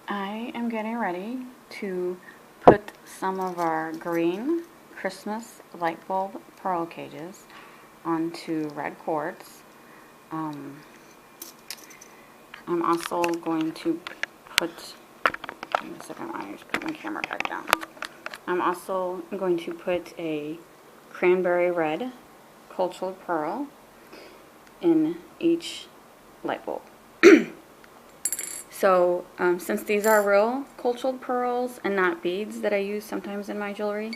I am getting ready to put some of our green Christmas light bulb pearl cages onto red cords. I'm also going to put, give me a second, I need to put my camera back down. I'm also going to put a cranberry red cultured pearl in each light bulb. So, since these are real cultured pearls and not beads that I use sometimes in my jewelry,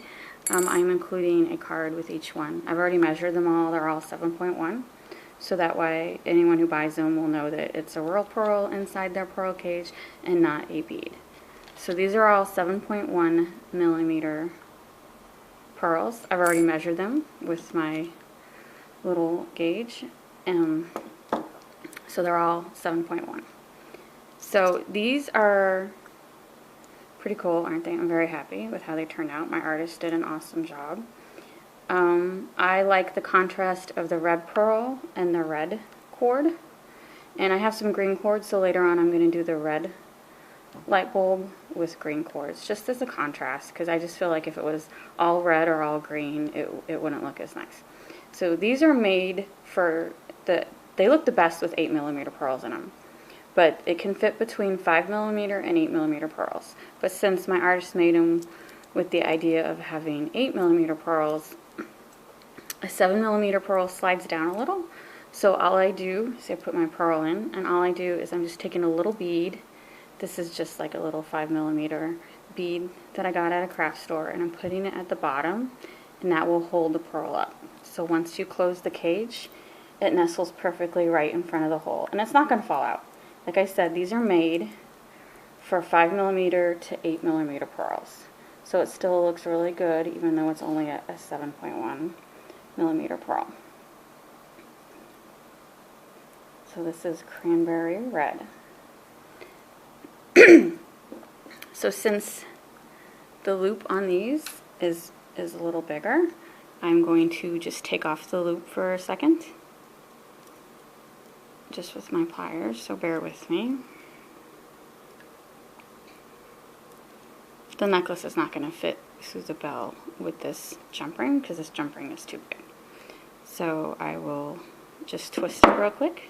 I'm including a card with each one. I've already measured them all. They're all 7.1. So that way, anyone who buys them will know that it's a real pearl inside their pearl cage and not a bead. So these are all 7.1 millimeter pearls. I've already measured them with my little gauge. So they're all 7.1. So these are pretty cool, aren't they? I'm very happy with how they turned out. My artist did an awesome job. I like the contrast of the red pearl and the red cord. And I have some green cords, so later on I'm going to do the red light bulb with green cords, just as a contrast, because I just feel like if it was all red or all green, it wouldn't look as nice. So these are made for they look the best with 8 millimeter pearls in them. But it can fit between 5 millimeter and 8 millimeter pearls. But since my artist made them with the idea of having 8 millimeter pearls, a 7 millimeter pearl slides down a little. So all I do is I put my pearl in, and all I do is I'm just taking a little bead. This is just like a little 5 millimeter bead that I got at a craft store, and I'm putting it at the bottom, and that will hold the pearl up. So once you close the cage, it nestles perfectly right in front of the hole, and it's not going to fall out. Like I said, these are made for 5 millimeter to 8 millimeter pearls. So it still looks really good, even though it's only a 7.1 millimeter pearl. So this is cranberry red. So since the loop on these is a little bigger, I'm going to just take off the loop for a second, just with my pliers, so bear with me. The necklace is not going to fit through the bell with this jump ring because this jump ring is too big. So I will just twist it real quick.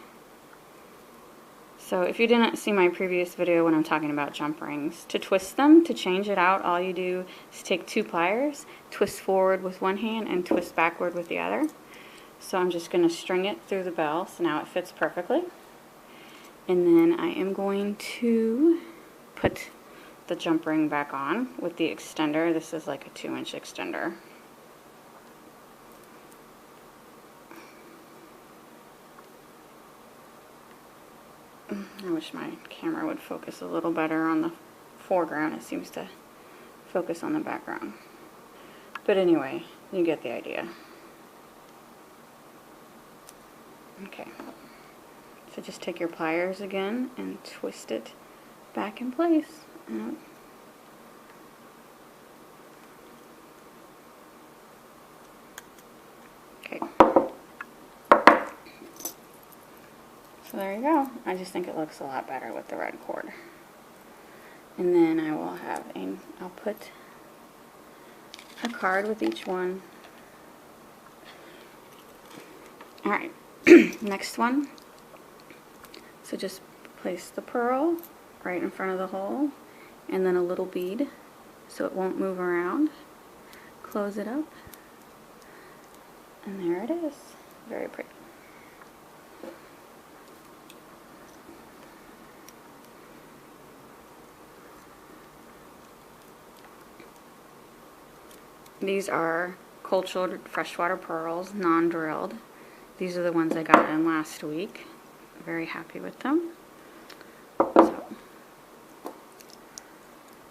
So if you didn't see my previous video when I'm talking about jump rings, to twist them, to change it out, all you do is take 2 pliers, twist forward with one hand and twist backward with the other. So I'm just going to string it through the bell, so now it fits perfectly. And then I am going to put the jump ring back on with the extender. This is like a 2-inch extender. I wish my camera would focus a little better on the foreground. It seems to focus on the background. But anyway, you get the idea. Okay, so just take your pliers again and twist it back in place. Okay, so there you go. I just think it looks a lot better with the red cord. And then I will have I'll put a card with each one. Alright. Next one, so just place the pearl right in front of the hole and then a little bead so it won't move around. Close it up and there it is. Very pretty. These are cultured freshwater pearls, non-drilled. These are the ones I got in last week. Very happy with them. So.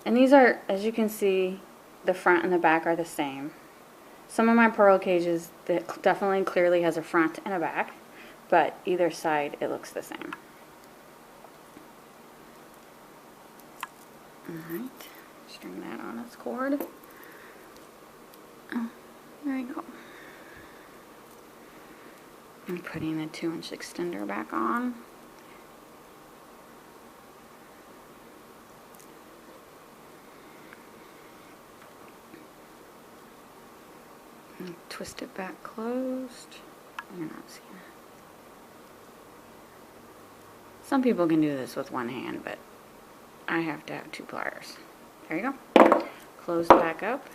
And these are, as you can see, the front and the back are the same. Some of my pearl cages that definitely clearly has a front and a back, but either side it looks the same. Alright, string that on its cord. Oh, there you go. I'm putting the 2-inch extender back on. Twist it back closed. You're not seeing it. Some people can do this with one hand, but I have to have 2 pliers. There you go. Close back up.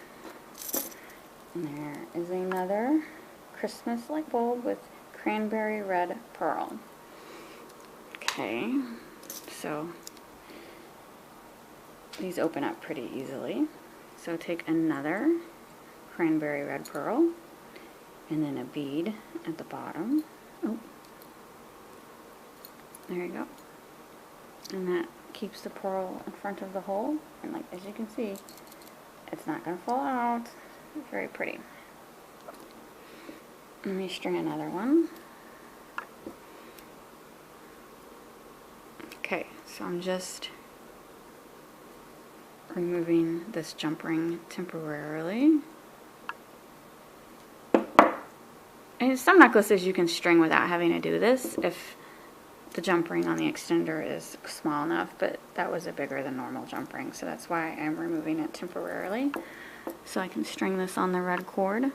And there is another Christmas light bulb with cranberry red pearl. Okay, so these open up pretty easily. So take another cranberry red pearl and then a bead at the bottom. Oh, there you go. And that keeps the pearl in front of the hole. And like, as you can see, it's not going to fall out. It's very pretty. Let me string another one. Okay, so I'm just removing this jump ring temporarily. And some necklaces you can string without having to do this if the jump ring on the extender is small enough, but that was a bigger than normal jump ring, so that's why I'm removing it temporarily. So I can string this on the red cord.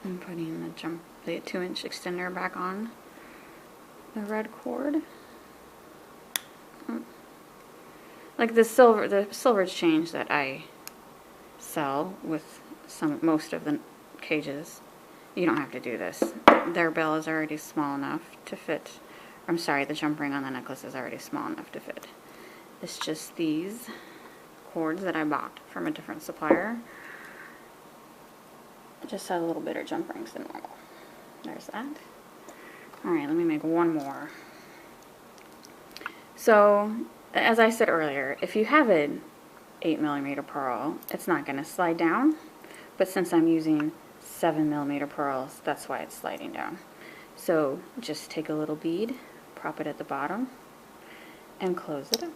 And putting the 2-inch extender back on the red cord. Like the silver change that I sell with most of the cages, you don't have to do this. Their bell is already small enough to fit. I'm sorry, the jump ring on the necklace is already small enough to fit. It's just these cords that I bought from a different supplier. Just have a little bigger jump rings than normal. There's that. Alright, let me make one more. So, as I said earlier, if you have an 8mm pearl, it's not going to slide down. But since I'm using 7mm pearls, that's why it's sliding down. So, just take a little bead, prop it at the bottom, and close it up.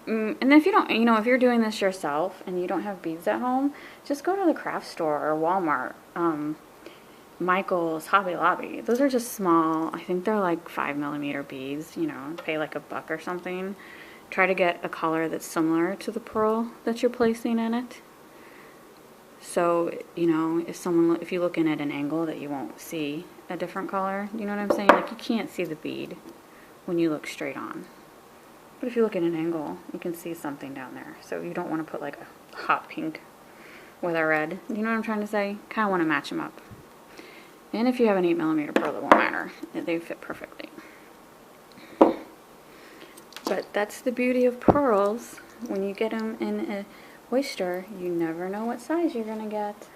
And if you don't, if you're doing this yourself and you don't have beads at home, just go to the craft store or Walmart, Michael's, Hobby Lobby. Those are just small. I think they're like 5mm beads, pay like $1 or something. Try to get a color that's similar to the pearl that you're placing in it. So, if you look in at an angle that you won't see a different color, you know what I'm saying? Like you can't see the bead when you look straight on. But if you look at an angle, you can see something down there. So you don't want to put like a hot pink with a red. You know what I'm trying to say? Kind of want to match them up. And if you have an 8mm pearl, it won't matter. They fit perfectly. But that's the beauty of pearls. When you get them in an oyster, you never know what size you're going to get.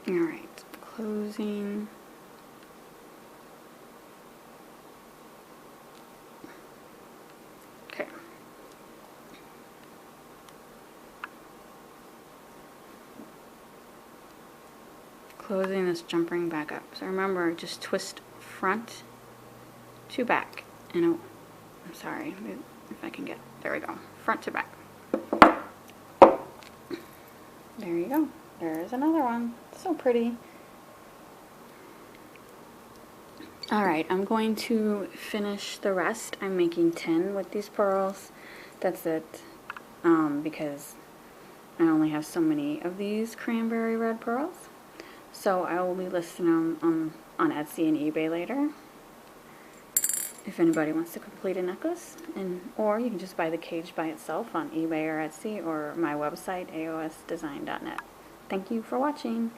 Alright, closing. Okay. Closing this jump ring back up. So remember, just twist front to back. And I'm sorry, if I can get, there we go. Front to back. There you go. There's another one. So pretty. Alright, I'm going to finish the rest. I'm making 10 with these pearls. That's it. Because I only have so many of these cranberry red pearls. So I will be listing them on Etsy and eBay later. If anybody wants to complete a necklace. Or you can just buy the cage by itself on eBay or Etsy or my website, aosdesign.net. Thank you for watching.